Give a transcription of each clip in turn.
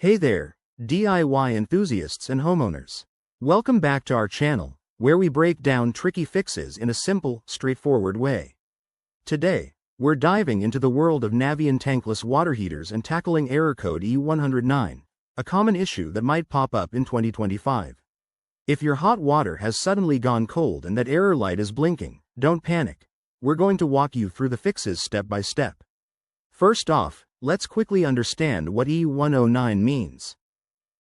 Hey there, DIY enthusiasts and homeowners. Welcome back to our channel, where we break down tricky fixes in a simple, straightforward way. Today, we're diving into the world of Navien tankless water heaters and tackling error code E109, a common issue that might pop up in 2025. If your hot water has suddenly gone cold and that error light is blinking, don't panic. We're going to walk you through the fixes step by step. First off, let's quickly understand what E109 means.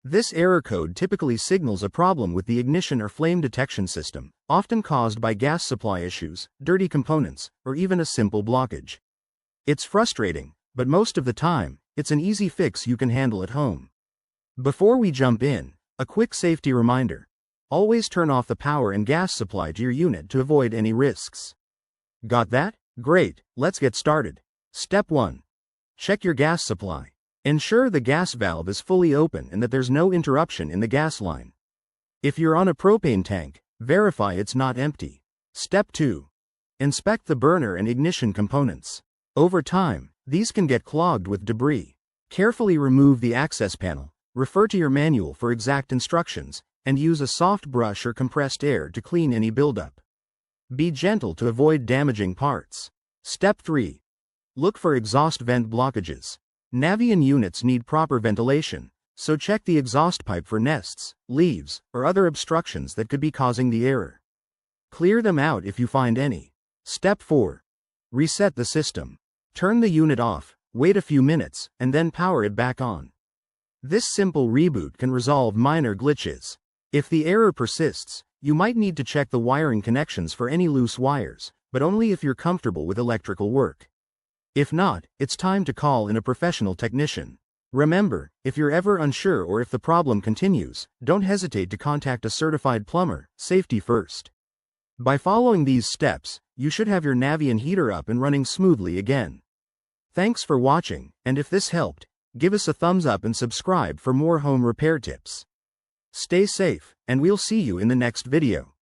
This error code typically signals a problem with the ignition or flame detection system, often caused by gas supply issues, dirty components, or even a simple blockage. It's frustrating, but most of the time, it's an easy fix you can handle at home. Before we jump in, a quick safety reminder. Always turn off the power and gas supply to your unit to avoid any risks. Got that? Great, let's get started. Step 1. Check your gas supply. Ensure the gas valve is fully open and that there's no interruption in the gas line. If you're on a propane tank, verify it's not empty. Step 2. Inspect the burner and ignition components. Over time, these can get clogged with debris. Carefully remove the access panel, refer to your manual for exact instructions, and use a soft brush or compressed air to clean any buildup. Be gentle to avoid damaging parts. Step 3. Look for exhaust vent blockages. Navien units need proper ventilation, so check the exhaust pipe for nests, leaves, or other obstructions that could be causing the error. Clear them out if you find any. Step 4. Reset the system. Turn the unit off, wait a few minutes, and then power it back on. This simple reboot can resolve minor glitches. If the error persists, you might need to check the wiring connections for any loose wires, but only if you're comfortable with electrical work. If not, it's time to call in a professional technician. Remember, if you're ever unsure or if the problem continues, don't hesitate to contact a certified plumber. Safety first. By following these steps, you should have your Navien heater up and running smoothly again. Thanks for watching, and if this helped, give us a thumbs up and subscribe for more home repair tips. Stay safe, and we'll see you in the next video.